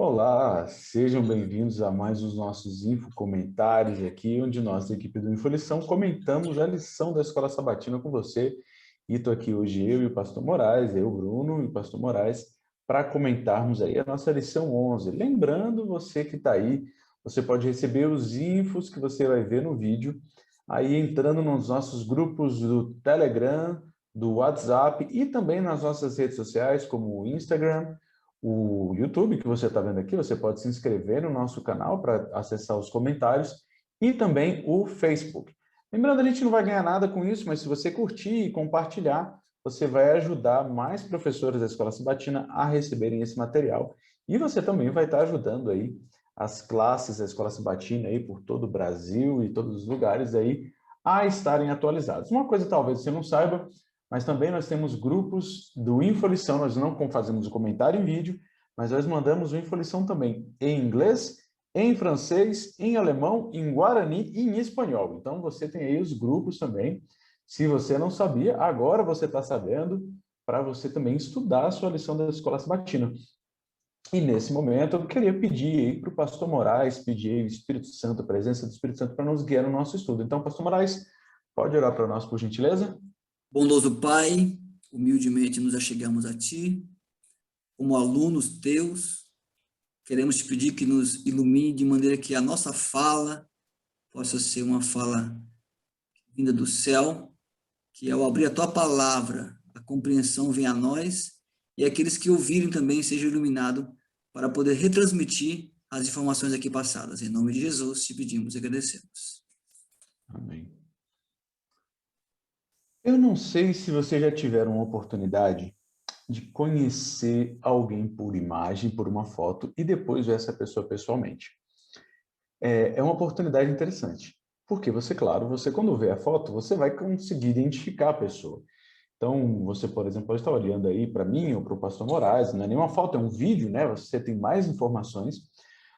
Olá, sejam bem-vindos a mais os nossos infocomentários aqui, onde nós, da equipe do Infolição, comentamos a lição da Escola Sabatina com você. E estou aqui hoje eu e o Pastor Moraes, eu, Bruno e o Pastor Moraes, para comentarmos aí a nossa lição 11. Lembrando, você que está aí, você pode receber os infos que você vai ver no vídeo, aí entrando nos nossos grupos do Telegram, do WhatsApp e também nas nossas redes sociais, como o Instagram, o YouTube, que você está vendo aqui, você pode se inscrever no nosso canal para acessar os comentários e também o Facebook. Lembrando, a gente não vai ganhar nada com isso, mas se você curtir e compartilhar, você vai ajudar mais professores da Escola Sabatina a receberem esse material. E você também vai estar ajudando aí as classes da Escola Sabatina aí por todo o Brasil e todos os lugares aí a estarem atualizados. Uma coisa talvez você não saiba, mas também nós temos grupos do Infolição, nós não fazemos o comentário em vídeo, mas nós mandamos o Infolição também em inglês, em francês, em alemão, em guarani e em espanhol. Então você tem aí os grupos também. Se você não sabia, agora você está sabendo, para você também estudar a sua lição da Escola Sabatina. E nesse momento eu queria pedir aí para o Pastor Moraes, pedir aí o Espírito Santo, a presença do Espírito Santo para nos guiar no nosso estudo. Então, Pastor Moraes, pode orar para nós, por gentileza? Bondoso Pai, humildemente nos achegamos a Ti, como alunos Teus, queremos Te pedir que nos ilumine de maneira que a nossa fala possa ser uma fala vinda do céu, que ao abrir a Tua palavra, a compreensão venha a nós e aqueles que ouvirem também sejam iluminados para poder retransmitir as informações aqui passadas. Em nome de Jesus, Te pedimos e agradecemos. Amém. Eu não sei se vocês já tiveram uma oportunidade de conhecer alguém por imagem, por uma foto, e depois ver essa pessoa pessoalmente. É uma oportunidade interessante, porque você, claro, você quando vê a foto, você vai conseguir identificar a pessoa. Então, você, por exemplo, pode estar olhando aí para mim ou para o Pastor Moraes, não é nenhuma foto, é um vídeo, né? Você tem mais informações,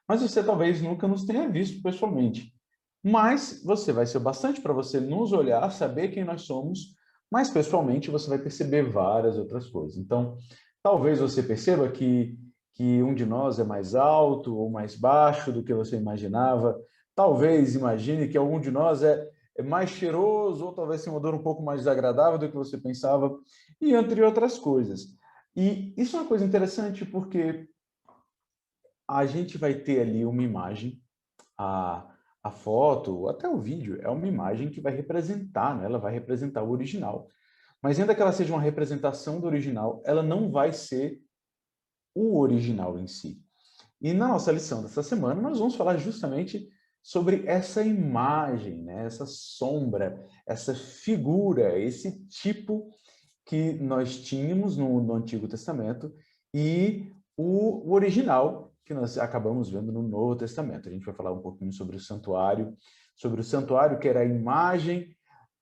mas você talvez nunca nos tenha visto pessoalmente. Mas você vai ser bastante para você nos olhar, saber quem nós somos, mas pessoalmente você vai perceber várias outras coisas. Então, talvez você perceba que um de nós é mais alto ou mais baixo do que você imaginava. Talvez imagine que algum de nós é mais cheiroso ou talvez tenha um odor um pouco mais desagradável do que você pensava, e entre outras coisas. E isso é uma coisa interessante porque a gente vai ter ali uma imagem, a foto, até o vídeo, é uma imagem que vai representar, né? Ela vai representar o original. Mas ainda que ela seja uma representação do original, ela não vai ser o original em si. E na nossa lição dessa semana, nós vamos falar justamente sobre essa imagem, né? Essa sombra, essa figura, esse tipo que nós tínhamos no Antigo Testamento e o original que nós acabamos vendo no Novo Testamento. A gente vai falar um pouquinho sobre o santuário que era a imagem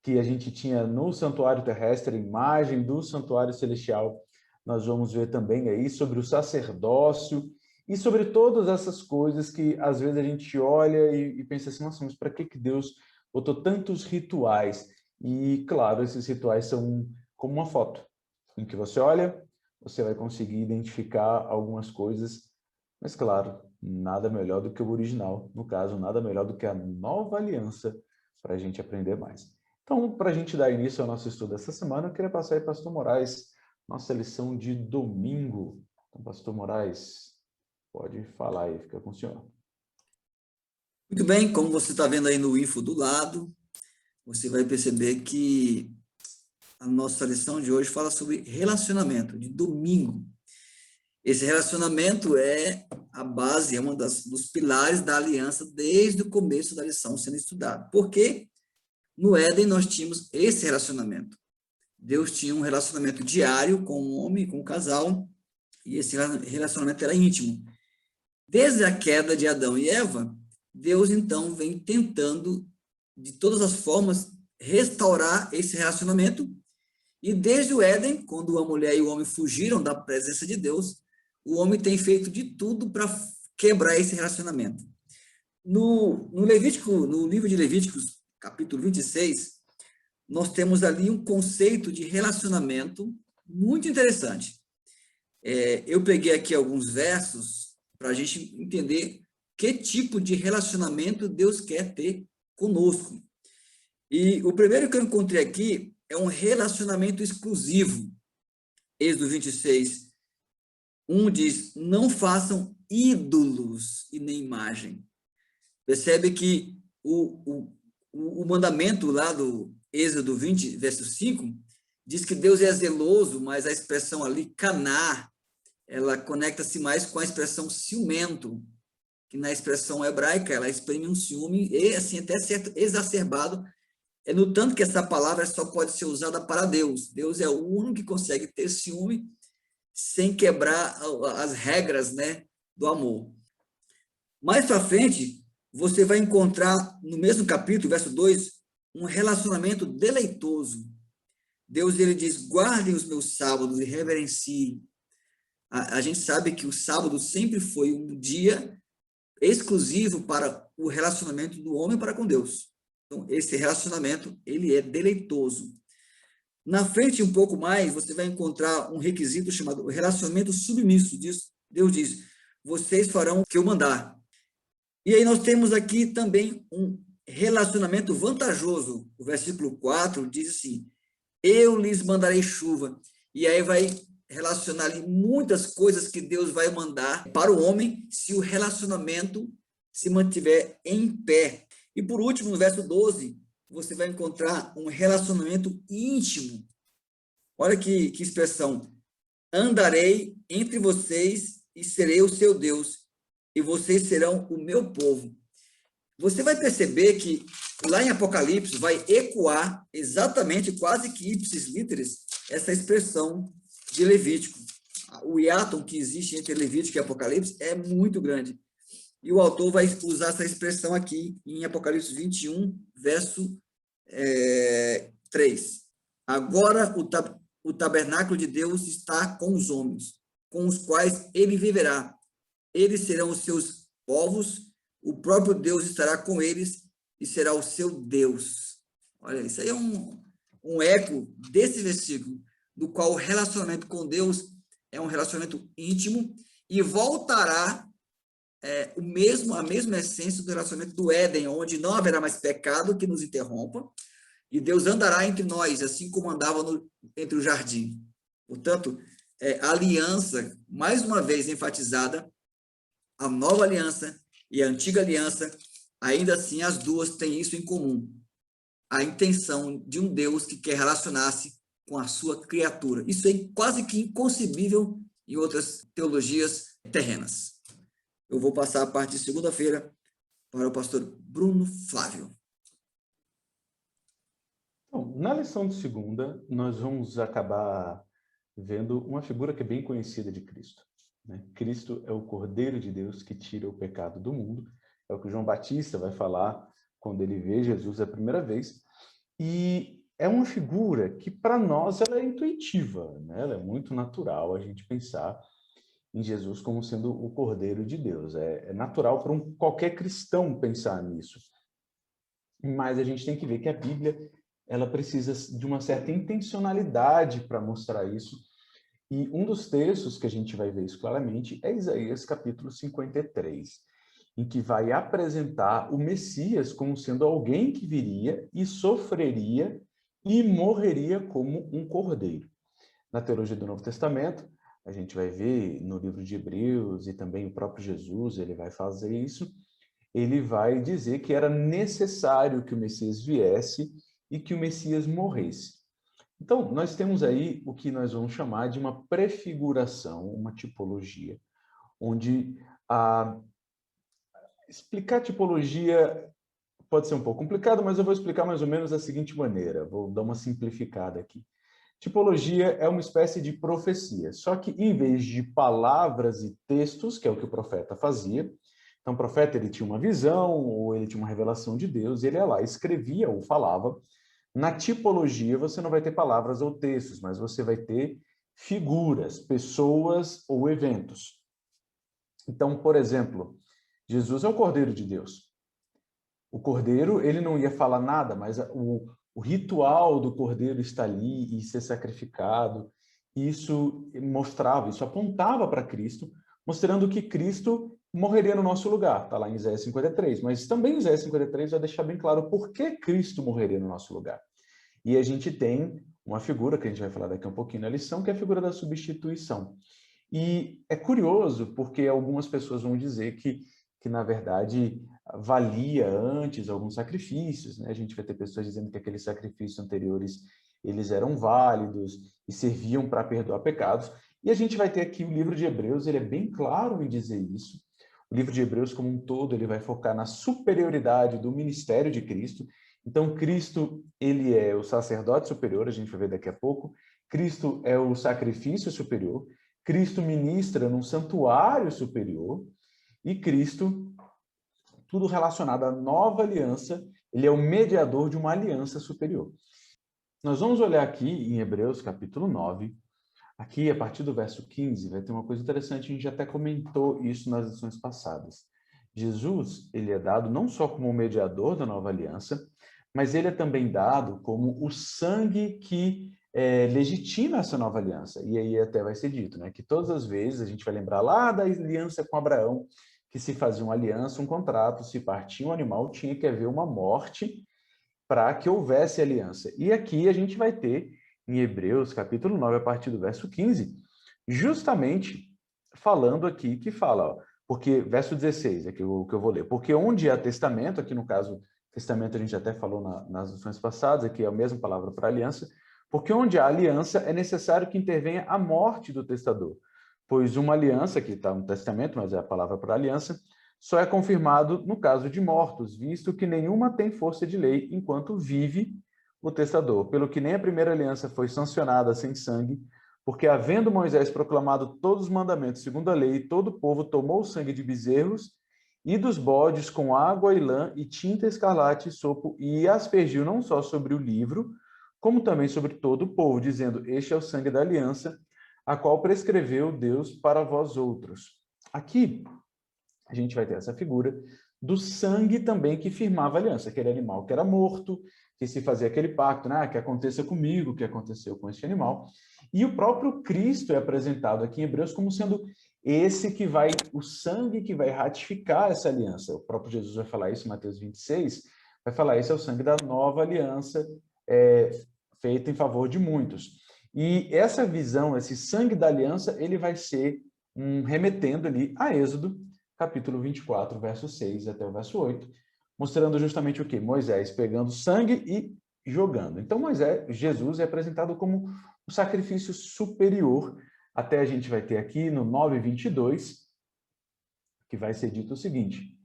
que a gente tinha no santuário terrestre, a imagem do santuário celestial. Nós vamos ver também aí sobre o sacerdócio e sobre todas essas coisas que às vezes a gente olha e pensa assim, nossa, mas para que Deus botou tantos rituais? E claro, esses rituais são como uma foto, em que você olha, você vai conseguir identificar algumas coisas, mas claro, nada melhor do que o original, no caso, nada melhor do que a nova aliança para a gente aprender mais. Então, para a gente dar início ao nosso estudo dessa semana, eu queria passar aí para o Pastor Moraes, nossa lição de domingo. Então, Pastor Moraes, pode falar aí, fica com o senhor. Muito bem, como você está vendo aí no info do lado, você vai perceber que a nossa lição de hoje fala sobre relacionamento, de domingo. Esse relacionamento é a base, é um dos pilares da aliança desde o começo da lição sendo estudado. Porque no Éden nós tínhamos esse relacionamento. Deus tinha um relacionamento diário com o homem, com o casal, e esse relacionamento era íntimo. Desde a queda de Adão e Eva, Deus então vem tentando, de todas as formas, restaurar esse relacionamento. E desde o Éden, quando a mulher e o homem fugiram da presença de Deus, o homem tem feito de tudo para quebrar esse relacionamento. No livro de Levíticos, capítulo 26, nós temos ali um conceito de relacionamento muito interessante. Eu peguei aqui alguns versos para a gente entender que tipo de relacionamento Deus quer ter conosco. E o primeiro que eu encontrei aqui é um relacionamento exclusivo. Êxodo 26, 1 diz, não façam ídolos e nem imagem. Percebe que o mandamento lá do Êxodo 20, verso 5, diz que Deus é zeloso, mas a expressão ali, caná, ela conecta-se mais com a expressão ciumento, que na expressão hebraica ela exprime um ciúme, e assim, até certo exacerbado, no tanto que essa palavra só pode ser usada para Deus. Deus é o único que consegue ter ciúme sem quebrar as regras, né, do amor. Mais para frente, você vai encontrar, no mesmo capítulo, verso 2, um relacionamento deleitoso. Deus, ele diz, guardem os meus sábados e reverenciem. A gente sabe que o sábado sempre foi um dia exclusivo para o relacionamento do homem para com Deus. Então, esse relacionamento, ele é deleitoso. Na frente, um pouco mais, você vai encontrar um requisito chamado relacionamento submisso. Deus diz, vocês farão o que eu mandar. E aí nós temos aqui também um relacionamento vantajoso. O versículo 4 diz assim, eu lhes mandarei chuva. E aí vai relacionar ali muitas coisas que Deus vai mandar para o homem se o relacionamento se mantiver em pé. E por último, no verso 12, você vai encontrar um relacionamento íntimo. Olha que expressão. Andarei entre vocês e serei o seu Deus, e vocês serão o meu povo. Você vai perceber que lá em Apocalipse vai ecoar exatamente, quase que ipsis literis, essa expressão de Levítico. O hiato que existe entre Levítico e Apocalipse é muito grande. E o autor vai usar essa expressão aqui em Apocalipse 21, verso 3. Agora o tabernáculo de Deus está com os homens, com os quais ele viverá. Eles serão os seus povos, o próprio Deus estará com eles e será o seu Deus. Olha, isso aí é um eco desse versículo, do qual o relacionamento com Deus é um relacionamento íntimo e voltará a mesma essência do relacionamento do Éden, onde não haverá mais pecado que nos interrompa, e Deus andará entre nós, assim como andava entre o jardim. Portanto, a aliança, mais uma vez enfatizada, a nova aliança e a antiga aliança, ainda assim as duas têm isso em comum, a intenção de um Deus que quer relacionar-se com a sua criatura. Isso é quase que inconcebível em outras teologias terrenas. Eu vou passar a parte de segunda-feira para o pastor Bruno Flávio. Bom, na lição de segunda, nós vamos acabar vendo uma figura que é bem conhecida de Cristo. Né? Cristo é o Cordeiro de Deus que tira o pecado do mundo. É o que João Batista vai falar quando ele vê Jesus a primeira vez. E é uma figura que, para nós, ela é intuitiva, né? Ela é muito natural a gente pensar em Jesus como sendo o Cordeiro de Deus. É natural para qualquer cristão pensar nisso. Mas a gente tem que ver que a Bíblia ela precisa de uma certa intencionalidade para mostrar isso. E um dos textos que a gente vai ver isso claramente é Isaías capítulo 53, em que vai apresentar o Messias como sendo alguém que viria e sofreria e morreria como um cordeiro. Na teologia do Novo Testamento, a gente vai ver no livro de Hebreus e também o próprio Jesus, ele vai fazer isso, ele vai dizer que era necessário que o Messias viesse e que o Messias morresse. Então, nós temos aí o que nós vamos chamar de uma prefiguração, uma tipologia, onde explicar tipologia pode ser um pouco complicado, mas eu vou explicar mais ou menos da seguinte maneira, vou dar uma simplificada aqui. Tipologia é uma espécie de profecia, só que em vez de palavras e textos, que é o que o profeta fazia, então o profeta ele tinha uma visão ou ele tinha uma revelação de Deus, e ele ia lá, escrevia ou falava. Na tipologia você não vai ter palavras ou textos, mas você vai ter figuras, pessoas ou eventos. Então, por exemplo, Jesus é o Cordeiro de Deus. O Cordeiro, ele não ia falar nada, mas o ritual do Cordeiro estar ali e ser sacrificado, isso mostrava, isso apontava para Cristo, mostrando que Cristo morreria no nosso lugar, está lá em Isaías 53, mas também Isaías 53 vai deixar bem claro por que Cristo morreria no nosso lugar. E a gente tem uma figura que a gente vai falar daqui a um pouquinho na lição, que é a figura da substituição. E é curioso, porque algumas pessoas vão dizer que na verdade, valia antes alguns sacrifícios, né? A gente vai ter pessoas dizendo que aqueles sacrifícios anteriores, eles eram válidos e serviam para perdoar pecados. E a gente vai ter aqui o livro de Hebreus, ele é bem claro em dizer isso. O livro de Hebreus, como um todo, ele vai focar na superioridade do ministério de Cristo. Então, Cristo, ele é o sacerdote superior, a gente vai ver daqui a pouco. Cristo é o sacrifício superior. Cristo ministra num santuário superior. E Cristo, tudo relacionado à nova aliança, ele é o mediador de uma aliança superior. Nós vamos olhar aqui em Hebreus, capítulo 9, aqui a partir do verso 15, vai ter uma coisa interessante, a gente até comentou isso nas lições passadas. Jesus, ele é dado não só como o mediador da nova aliança, mas ele é também dado como o sangue que legitima essa nova aliança. E aí até vai ser dito, né, que todas as vezes a gente vai lembrar lá da aliança com Abraão, que se fazia uma aliança, um contrato, se partia um animal, tinha que haver uma morte para que houvesse aliança. E aqui a gente vai ter, em Hebreus, capítulo 9, a partir do verso 15, justamente falando aqui, que fala, ó, porque, verso 16, é que eu vou ler, porque onde há testamento, aqui no caso, testamento a gente até falou nas lições passadas, aqui é a mesma palavra para aliança, porque onde há aliança é necessário que intervenha a morte do testador, pois uma aliança, que está no testamento, mas é a palavra para aliança, só é confirmado no caso de mortos, visto que nenhuma tem força de lei enquanto vive o testador, pelo que nem a primeira aliança foi sancionada sem sangue, porque havendo Moisés proclamado todos os mandamentos segundo a lei, todo o povo tomou o sangue de bezerros e dos bodes com água e lã e tinta escarlate e sopo e aspergiu não só sobre o livro, como também sobre todo o povo, dizendo, este é o sangue da aliança, a qual prescreveu Deus para vós outros. Aqui, a gente vai ter essa figura do sangue também que firmava a aliança, aquele animal que era morto, que se fazia aquele pacto, né? Que aconteça comigo, que aconteceu com este animal. E o próprio Cristo é apresentado aqui em Hebreus como sendo esse que vai, o sangue que vai ratificar essa aliança. O próprio Jesus vai falar isso em Mateus 26, vai falar, esse é o sangue da nova aliança feita em favor de muitos. E essa visão, esse sangue da aliança, ele vai ser remetendo ali a Êxodo, capítulo 24, verso 6 até o verso 8, mostrando justamente o quê? Moisés pegando sangue e jogando. Então, Jesus é apresentado como o sacrifício superior. Até a gente vai ter aqui no 9:22, que vai ser dito o seguinte,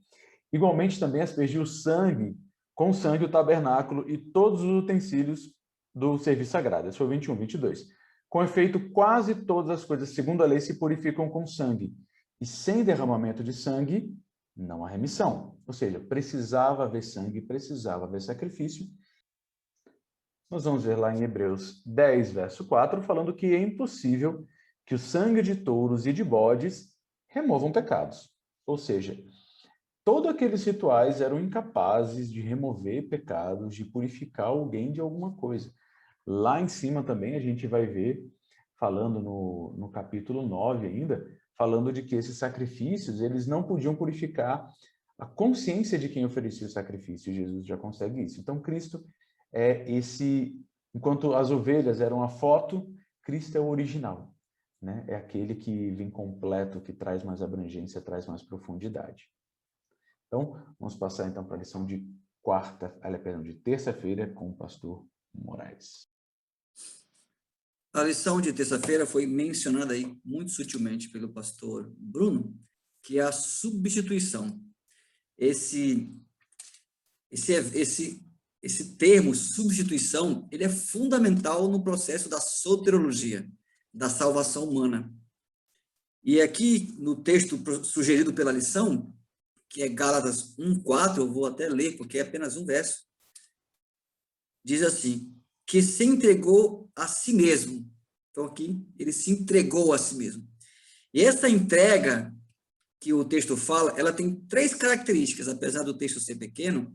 igualmente também aspergiu sangue, com sangue o tabernáculo e todos os utensílios do serviço sagrado. Esse foi 21:22. Com efeito, quase todas as coisas, segundo a lei, se purificam com sangue. E sem derramamento de sangue, não há remissão. Ou seja, precisava haver sangue, precisava haver sacrifício. Nós vamos ver lá em Hebreus 10, verso 4, falando que é impossível que o sangue de touros e de bodes removam pecados. Ou seja, todos aqueles rituais eram incapazes de remover pecados, de purificar alguém de alguma coisa. Lá em cima também a gente vai ver, falando no capítulo 9 ainda, falando de que esses sacrifícios, eles não podiam purificar a consciência de quem oferecia o sacrifício. Jesus já consegue isso. Então, Cristo é esse... Enquanto as ovelhas eram a foto, Cristo é o original, né? É aquele que vem completo, que traz mais abrangência, traz mais profundidade. Então, vamos passar então para a lição de terça-feira com o pastor Moraes. A lição de terça-feira foi mencionada aí muito sutilmente pelo pastor Bruno, que é a substituição. Esse termo, substituição, ele é fundamental no processo da soteriologia, da salvação humana. E aqui, no texto sugerido pela lição, que é Gálatas 1:4, eu vou até ler, porque é apenas um verso, diz assim, que se entregou a si mesmo. Então, aqui, ele se entregou a si mesmo. E essa entrega que o texto fala, ela tem 3 características, apesar do texto ser pequeno,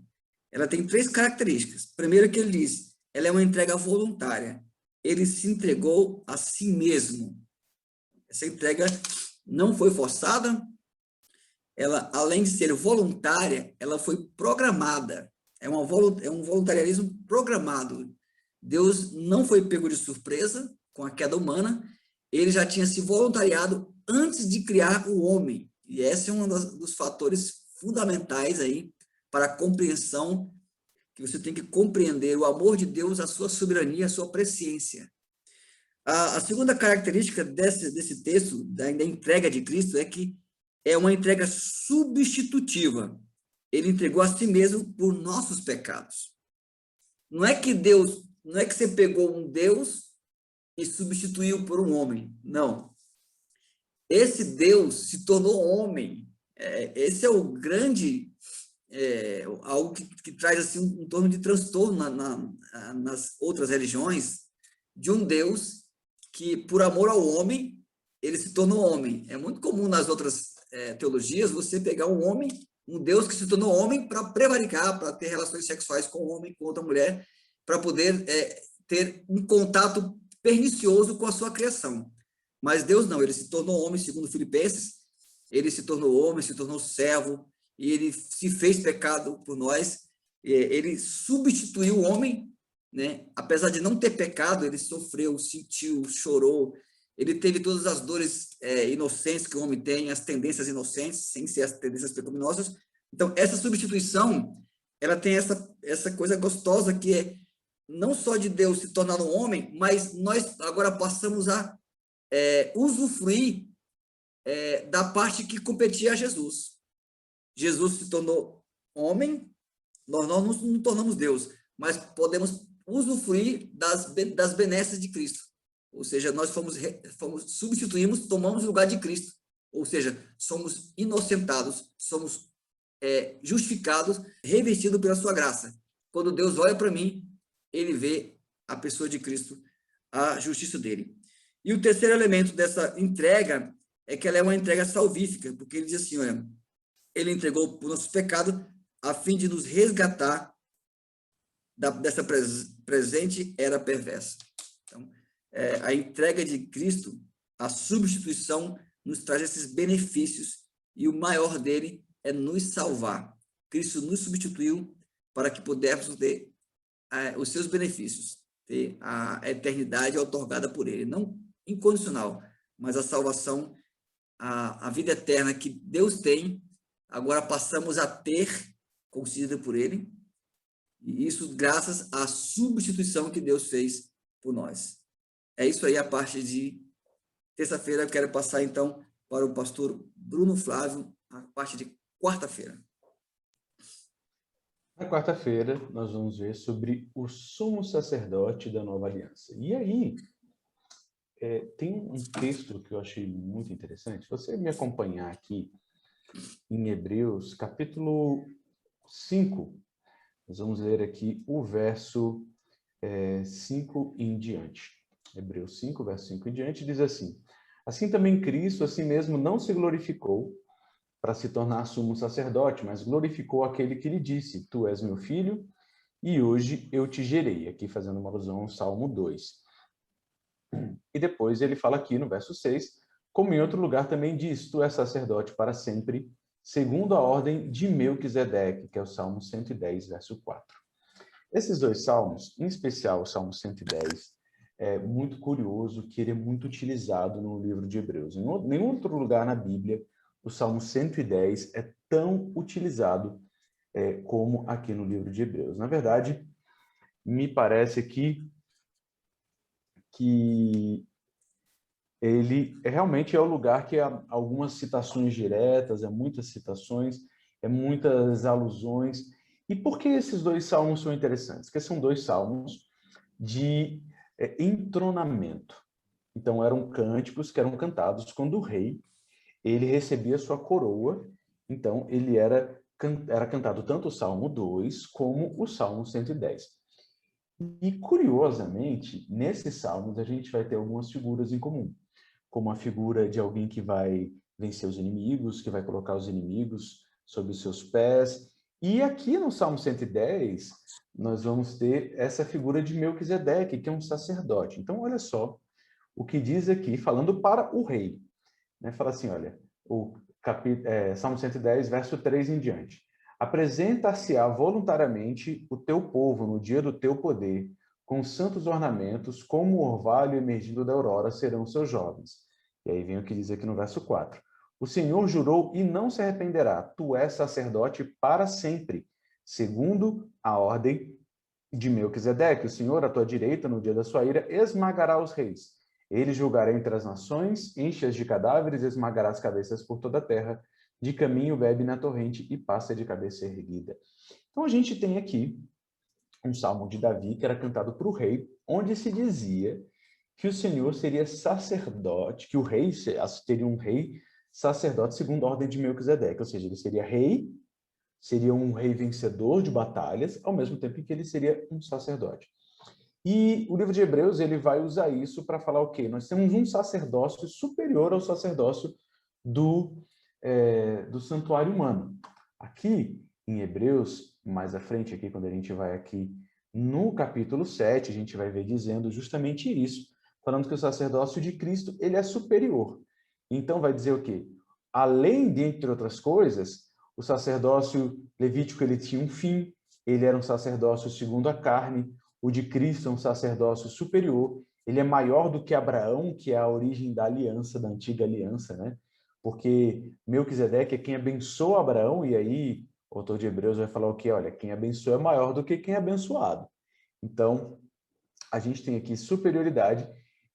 ela tem 3 características. Primeiro que ele diz, ela é uma entrega voluntária. Ele se entregou a si mesmo. Essa entrega não foi forçada, ela, além de ser voluntária, ela foi programada. É um voluntariarismo programado. Deus não foi pego de surpresa com a queda humana, ele já tinha se voluntariado antes de criar o homem. E esse é um dos fatores fundamentais aí para a compreensão, que você tem que compreender o amor de Deus, a sua soberania, a sua presciência. A segunda característica desse texto, da entrega de Cristo, é que é uma entrega substitutiva. Ele entregou a si mesmo por nossos pecados. Não é que você pegou um Deus e substituiu por um homem. Não. Esse Deus se tornou homem. Esse é o grande, algo que traz assim, um torno de transtorno nas outras religiões, de um Deus que, por amor ao homem, ele se tornou homem. É muito comum nas outras teologias você pegar um homem, um Deus que se tornou homem para prevaricar, para ter relações sexuais com um homem, com outra mulher, para poder ter um contato pernicioso com a sua criação. Mas Deus não, ele se tornou homem, segundo Filipenses, ele se tornou homem, se tornou servo, e ele se fez pecado por nós, ele substituiu o homem, né? Apesar de não ter pecado, ele sofreu, sentiu, chorou, ele teve todas as dores inocentes que o homem tem, as tendências inocentes, sem ser as tendências pecaminosas. Então, essa substituição, ela tem essa coisa gostosa que é não só de Deus se tornar um homem, mas nós agora passamos a usufruir da parte que competia a Jesus. Jesus se tornou homem, nós não nos tornamos Deus, mas podemos usufruir das benesses de Cristo. Ou seja, nós substituímos, tomamos o lugar de Cristo. Ou seja, somos inocentados, somos justificados, revestidos pela sua graça. Quando Deus olha para mim, ele vê a pessoa de Cristo, a justiça dele. E o terceiro elemento dessa entrega é que ela é uma entrega salvífica, porque ele diz assim, olha, ele entregou por nossos pecados a fim de nos resgatar dessa presente era perversa. Então, a entrega de Cristo, a substituição, nos traz esses benefícios, e o maior dele é nos salvar. Cristo nos substituiu para que pudéssemos ter os seus benefícios, ter a eternidade otorgada por ele, não incondicional, mas a salvação, a vida eterna que Deus tem, agora passamos a ter, concedida por ele, e isso graças à substituição que Deus fez por nós. É isso aí a parte de terça-feira. Eu quero passar então para o pastor Bruno Flávio, a parte de quarta-feira. Na quarta-feira, nós vamos ver sobre o sumo sacerdote da nova aliança. E aí, tem um texto que eu achei muito interessante. Se você me acompanhar aqui em Hebreus, capítulo 5, nós vamos ler aqui o verso 5 em diante. Hebreus 5, verso 5 em diante, diz assim: assim também Cristo, assim mesmo, não se glorificou para se tornar sumo sacerdote, mas glorificou aquele que lhe disse: tu és meu filho, e hoje eu te gerei. Aqui fazendo uma alusão ao Salmo 2. E depois ele fala aqui no verso 6, como em outro lugar também diz: tu és sacerdote para sempre, segundo a ordem de Melquisedeque, que é o Salmo 110, verso 4. Esses dois salmos, em especial o Salmo 110, é muito curioso que ele é muito utilizado no livro de Hebreus. Em nenhum outro lugar na Bíblia, o Salmo 110 é tão utilizado como aqui no livro de Hebreus. Na verdade, me parece aqui que ele realmente é o lugar que há algumas citações diretas, muitas citações, muitas alusões. E por que esses dois salmos são interessantes? Porque são dois salmos de entronamento. Então, eram cânticos que eram cantados quando o rei ele recebia sua coroa. Então, ele era cantado tanto o Salmo 2 como o Salmo 110. E, curiosamente, nesses salmos a gente vai ter algumas figuras em comum, como a figura de alguém que vai vencer os inimigos, que vai colocar os inimigos sob os seus pés. E aqui no Salmo 110, nós vamos ter essa figura de Melquisedeque, que é um sacerdote. Então, olha só o que diz aqui, falando para o rei. Fala assim, olha, Salmo 110, verso 3 em diante. Apresenta-se-á voluntariamente o teu povo no dia do teu poder, com santos ornamentos, como o orvalho emergindo da aurora serão seus jovens. E aí vem o que diz aqui no verso 4. O Senhor jurou e não se arrependerá. Tu és sacerdote para sempre, segundo a ordem de Melquisedeque. O Senhor, à tua direita, no dia da sua ira, esmagará os reis. Ele julgará entre as nações, enche-as de cadáveres, esmagará as cabeças por toda a terra. De caminho bebe na torrente e passa de cabeça erguida. Então a gente tem aqui um salmo de Davi que era cantado para o rei, onde se dizia que o Senhor seria sacerdote, que o rei teria um rei sacerdote segundo a ordem de Melquisedeque, ou seja, ele seria um rei vencedor de batalhas, ao mesmo tempo que ele seria um sacerdote. E o livro de Hebreus ele vai usar isso para falar o quê? Nós temos um sacerdócio superior ao sacerdócio do santuário humano. Aqui, em Hebreus, mais à frente, aqui, quando a gente vai aqui no capítulo 7, a gente vai ver dizendo justamente isso, falando que o sacerdócio de Cristo ele é superior. Então, vai dizer o quê? Além de, entre outras coisas, o sacerdócio levítico ele tinha um fim, ele era um sacerdócio segundo a carne, o de Cristo é um sacerdócio superior, ele é maior do que Abraão, que é a origem da aliança, da antiga aliança, né? Porque Melquisedeque é quem abençoa Abraão, e aí o autor de Hebreus vai falar o quê? Olha, quem abençoa é maior do que quem é abençoado. Então, a gente tem aqui superioridade,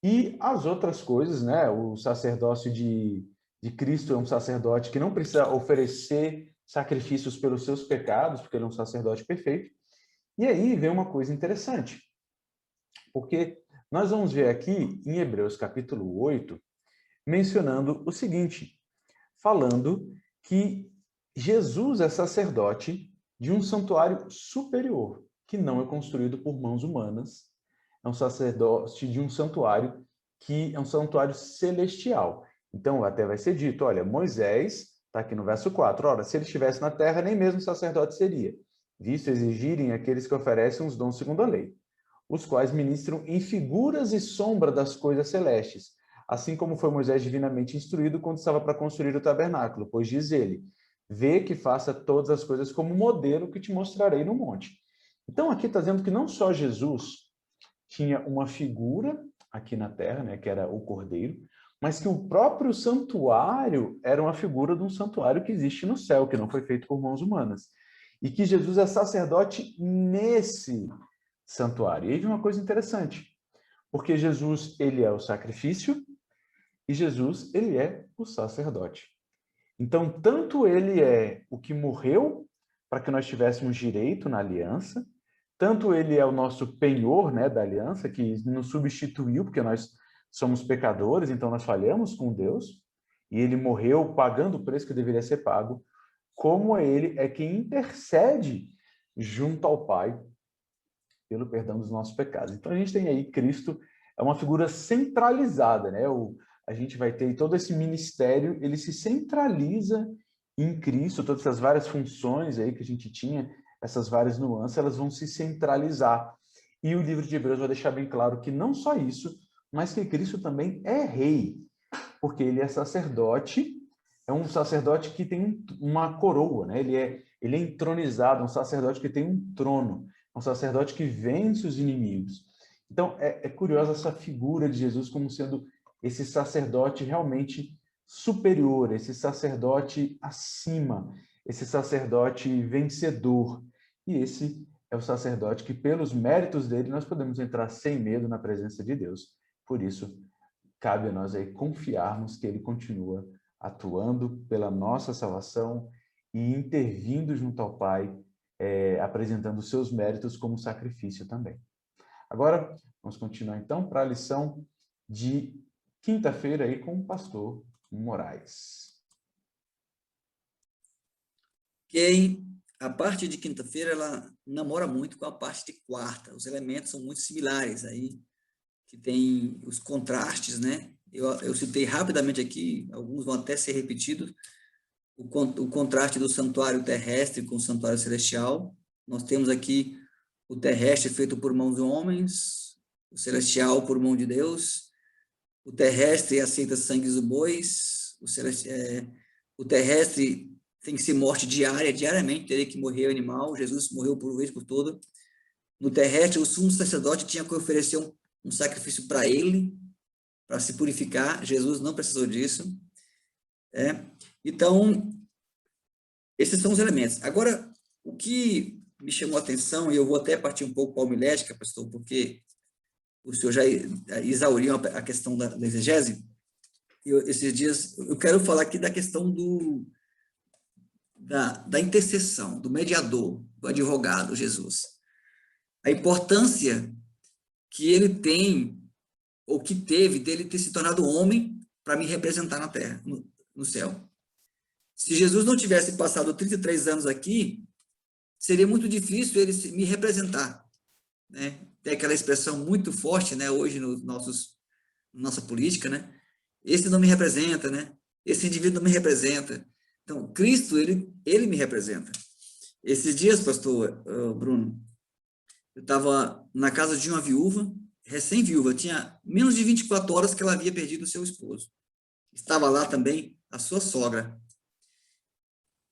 e as outras coisas, né? O sacerdócio de Cristo é um sacerdote que não precisa oferecer sacrifícios pelos seus pecados, porque ele é um sacerdote perfeito. E aí vem uma coisa interessante, porque nós vamos ver aqui em Hebreus capítulo 8, mencionando o seguinte, falando que Jesus é sacerdote de um santuário superior, que não é construído por mãos humanas, é um sacerdote de um santuário que é um santuário celestial. Então, até vai ser dito, olha, Moisés, está aqui no verso 4, ora, se ele estivesse na terra, nem mesmo sacerdote seria, visto exigirem aqueles que oferecem os dons segundo a lei, os quais ministram em figuras e sombra das coisas celestes, assim como foi Moisés divinamente instruído quando estava para construir o tabernáculo, pois diz ele, vê que faça todas as coisas como modelo que te mostrarei no monte. Então aqui está dizendo que não só Jesus tinha uma figura aqui na terra, né, que era o cordeiro, mas que o próprio santuário era uma figura de um santuário que existe no céu, que não foi feito por mãos humanas. E que Jesus é sacerdote nesse santuário. E aí vem uma coisa interessante, porque Jesus, ele é o sacrifício e Jesus, ele é o sacerdote. Então, tanto ele é o que morreu para que nós tivéssemos direito na aliança, tanto ele é o nosso penhor, né, da aliança, que nos substituiu, porque nós somos pecadores, então nós falhamos com Deus, e ele morreu pagando o preço que deveria ser pago, como ele é quem intercede junto ao Pai pelo perdão dos nossos pecados. Então a gente tem aí Cristo, é uma figura centralizada, né? A gente vai ter todo esse ministério, ele se centraliza em Cristo, todas essas várias funções aí que a gente tinha, essas várias nuances, elas vão se centralizar. E o livro de Hebreus vai deixar bem claro que não só isso, mas que Cristo também é rei, porque ele é sacerdote, é um sacerdote que tem uma coroa, né? Ele é entronizado, um sacerdote que tem um trono, um sacerdote que vence os inimigos. Então, é curiosa essa figura de Jesus como sendo esse sacerdote realmente superior, esse sacerdote acima, esse sacerdote vencedor. E esse é o sacerdote que, pelos méritos dele, nós podemos entrar sem medo na presença de Deus. Por isso, cabe a nós aí confiarmos que ele continua atuando pela nossa salvação e intervindo junto ao Pai, apresentando os seus méritos como sacrifício também. Agora, vamos continuar então para a lição de quinta-feira aí com o pastor Moraes. Ok, a parte de quinta-feira, ela namora muito com a parte de quarta, os elementos são muito similares aí, que tem os contrastes, né? Eu citei rapidamente aqui, alguns vão até ser repetidos, o contraste do santuário terrestre com o santuário celestial. Nós temos aqui o terrestre feito por mãos de homens, o celestial por mão de Deus. O terrestre aceita sangue dos bois, o terrestre tem que ser morte diária, diariamente teria que morrer o animal. Jesus morreu por vez por toda. No terrestre, o sumo sacerdote tinha que oferecer um sacrifício para ele, para se purificar. Jesus não precisou disso. Então, esses são os elementos. Agora, o que me chamou a atenção, e eu vou até partir um pouco para a homilética, pastor, porque o senhor já exauriu a questão da exegese. Esses dias, eu quero falar aqui da questão da intercessão, do mediador, do advogado, Jesus. A importância que ele tem, ou que teve, dele ter se tornado homem para me representar na terra, no céu. Se Jesus não tivesse passado 33 anos aqui, seria muito difícil ele me representar, né? Tem aquela expressão muito forte, né, hoje nossa política, né? Esse não me representa, né? Esse indivíduo não me representa. Então, Cristo, ele me representa. Esses dias, pastor Bruno, eu estava na casa de uma viúva, recém-viúva, tinha menos de 24 horas que ela havia perdido o seu esposo. Estava lá também a sua sogra.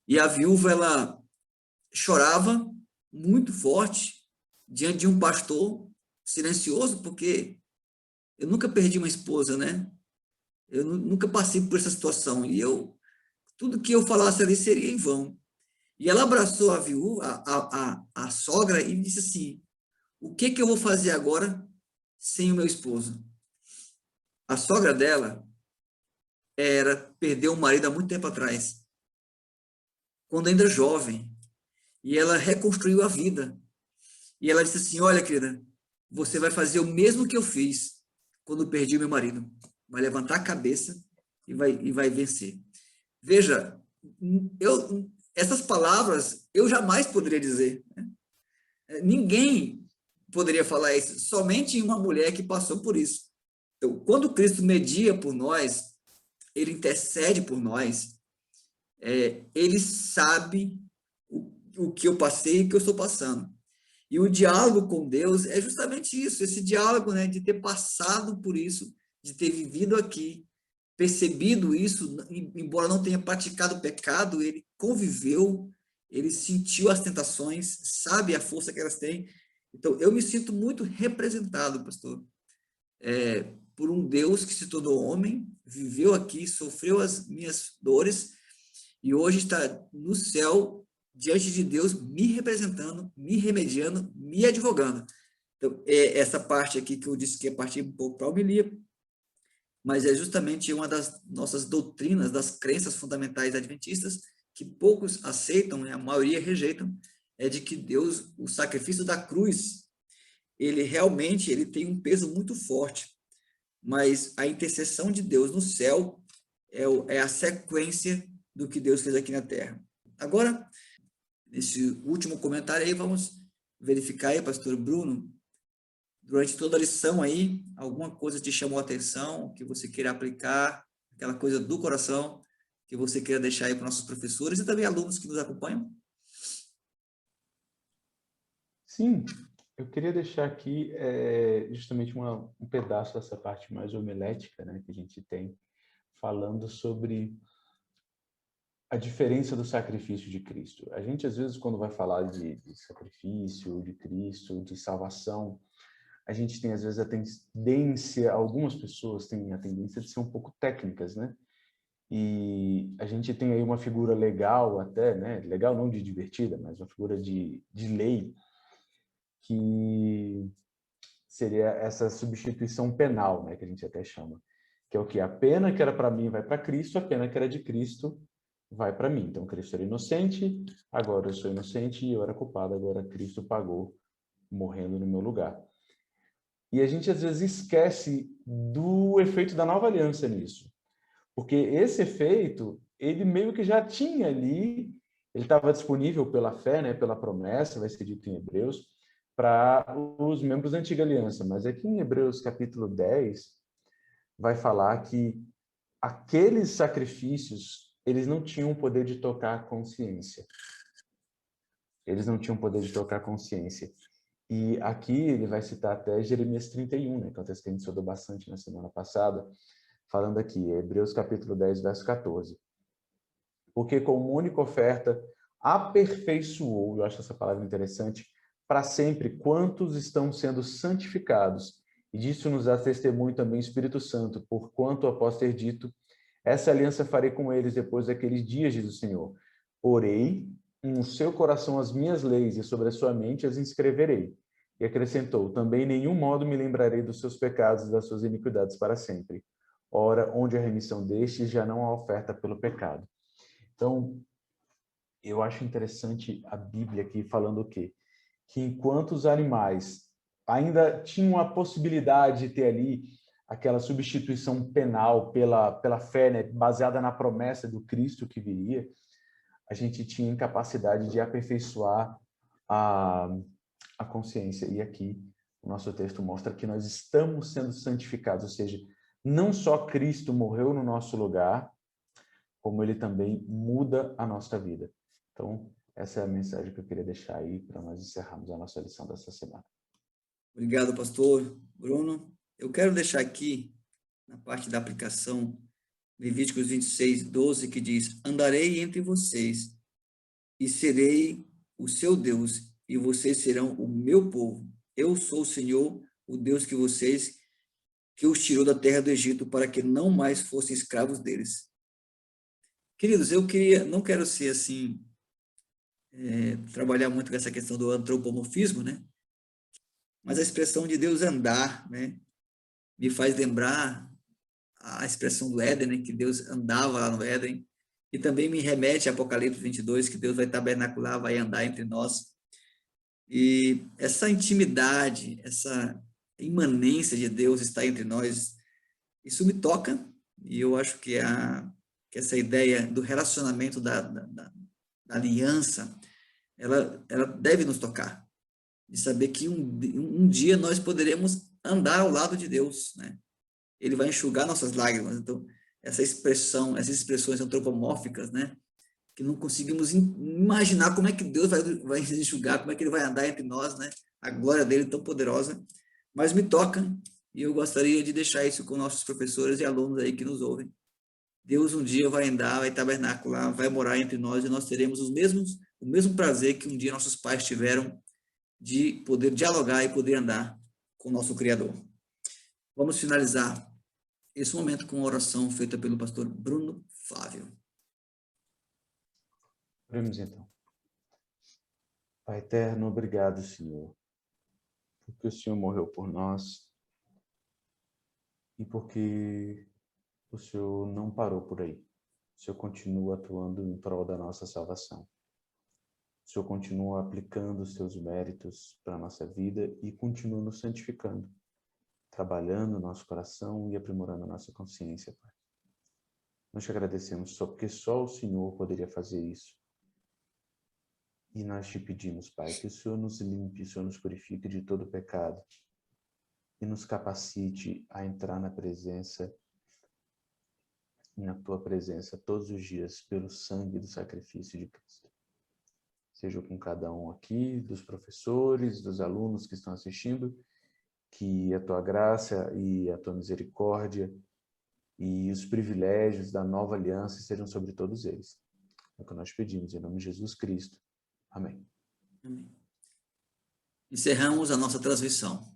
E a viúva, ela chorava muito forte diante de um pastor silencioso, porque eu nunca perdi uma esposa, né? Eu nunca passei por essa situação. E tudo que eu falasse ali seria em vão. E ela abraçou a viúva, a sogra, e disse assim: o que eu vou fazer agora sem o meu esposo? A sogra dela perdeu o marido há muito tempo atrás, quando ainda jovem, e ela reconstruiu a vida. E ela disse assim: olha, querida, você vai fazer o mesmo que eu fiz quando perdi o meu marido. Vai levantar a cabeça e vai vencer. Veja, essas palavras eu jamais poderia dizer, né? Ninguém poderia falar isso, somente uma mulher que passou por isso. Então, quando Cristo media por nós, ele intercede por nós, ele sabe o que eu passei e o que eu estou passando. E o diálogo com Deus é justamente isso, esse diálogo, né, de ter passado por isso, de ter vivido aqui, percebido isso, embora não tenha praticado o pecado, ele conviveu, ele sentiu as tentações, sabe a força que elas têm. Então, eu me sinto muito representado, pastor, por um Deus que se tornou homem, viveu aqui, sofreu as minhas dores e hoje está no céu, diante de Deus, me representando, me remediando, me advogando. Então, essa parte aqui que eu disse que é partir um pouco para a homilia, mas é justamente uma das nossas doutrinas, das crenças fundamentais adventistas, que poucos aceitam, né, a maioria rejeitam, é de que Deus, o sacrifício da cruz, ele realmente tem um peso muito forte, mas a intercessão de Deus no céu é a sequência do que Deus fez aqui na terra. Agora, nesse último comentário aí, vamos verificar aí, pastor Bruno, durante toda a lição aí, alguma coisa te chamou a atenção, que você queira aplicar, aquela coisa do coração, que você queira deixar aí para nossos professores e também alunos que nos acompanham? Sim, eu queria deixar aqui justamente um pedaço dessa parte mais homilética, né, que a gente tem, falando sobre a diferença do sacrifício de Cristo. A gente, às vezes, quando vai falar de sacrifício, de Cristo, de salvação, a gente tem, às vezes, a tendência, algumas pessoas têm a tendência de ser um pouco técnicas, né? E a gente tem aí uma figura legal até, né? Legal não de divertida, mas uma figura de lei, que seria essa substituição penal, né? Que a gente até chama. Que é o que? A pena que era para mim vai para Cristo, a pena que era de Cristo vai para mim. Então, Cristo era inocente, agora eu sou inocente e eu era culpado, agora Cristo pagou morrendo no meu lugar. E a gente, às vezes, esquece do efeito da nova aliança nisso. Porque esse efeito, ele meio que já tinha ali, ele estava disponível pela fé, né, pela promessa, vai ser dito em Hebreus, para os membros da antiga aliança. Mas aqui em Hebreus capítulo 10, vai falar que aqueles sacrifícios, eles não tinham o poder de tocar a consciência. Eles não tinham poder de tocar a consciência. E aqui ele vai citar até Jeremias 31, né, que é um texto que a gente estudou bastante na semana passada, falando aqui, Hebreus capítulo 10, verso 14. porque com uma única oferta aperfeiçoou, eu acho essa palavra interessante, para sempre quantos estão sendo santificados. E disso nos dá testemunho também o Espírito Santo, porquanto após ter dito, essa aliança farei com eles depois daqueles dias, diz o Senhor. Porei no seu coração as minhas leis e sobre a sua mente as inscreverei. E acrescentou, também em nenhum modo me lembrarei dos seus pecados e das suas iniquidades para sempre. Ora, onde a remissão destes, já não há oferta pelo pecado. Então, eu acho interessante a Bíblia aqui falando o quê? Que enquanto os animais ainda tinham a possibilidade de ter ali aquela substituição penal pela fé, né, baseada na promessa do Cristo que viria, a gente tinha incapacidade de aperfeiçoar a, a consciência. E aqui o nosso texto mostra que nós estamos sendo santificados, ou seja, não só Cristo morreu no nosso lugar, como ele também muda a nossa vida. Então, essa é a mensagem que eu queria deixar aí para nós encerrarmos a nossa lição dessa semana. Obrigado, pastor Bruno. Eu quero deixar aqui, na parte da aplicação, Levíticos 26, 12, que diz: andarei entre vocês e serei o seu Deus, e vocês serão o meu povo. Eu sou o Senhor, o Deus que os tirou da terra do Egito, para que não mais fossem escravos deles. Queridos, não quero ser assim, trabalhar muito com essa questão do antropomorfismo, né? Mas a expressão de Deus andar, né, me faz lembrar a expressão do Éden, né, que Deus andava lá no Éden, e também me remete a Apocalipse 22, que Deus vai tabernacular, vai andar entre nós. E essa intimidade, essa imanência de Deus está entre nós, isso me toca, e eu acho que essa ideia do relacionamento da aliança, ela deve nos tocar, de saber que um dia nós poderemos andar ao lado de Deus, né? Ele vai enxugar nossas lágrimas. Então, essas expressões antropomórficas, né? Que não conseguimos imaginar como é que Deus vai enxugar, como é que ele vai andar entre nós, né? A glória dele tão poderosa, mas me toca, e eu gostaria de deixar isso com nossos professores e alunos aí que nos ouvem. Deus um dia vai andar, vai tabernacular, vai morar entre nós, e nós teremos o mesmo prazer que um dia nossos pais tiveram de poder dialogar e poder andar com o nosso Criador. Vamos finalizar esse momento com uma oração feita pelo pastor Bruno Flávio. Oremos então. Pai eterno, obrigado, Senhor, porque o Senhor morreu por nós e porque o Senhor não parou por aí. O Senhor continua atuando em prol da nossa salvação. O Senhor continua aplicando os seus méritos para a nossa vida e continua nos santificando, trabalhando no nosso coração e aprimorando a nossa consciência, Pai. Nós te agradecemos porque só o Senhor poderia fazer isso. E nós te pedimos, Pai, que o Senhor nos limpe, o Senhor nos purifique de todo pecado e nos capacite a entrar na tua presença todos os dias pelo sangue do sacrifício de Cristo. Seja com cada um aqui, dos professores, dos alunos que estão assistindo, que a tua graça e a tua misericórdia e os privilégios da nova aliança sejam sobre todos eles. É o que nós pedimos, em nome de Jesus Cristo. Amém. Amém. Encerramos a nossa transmissão.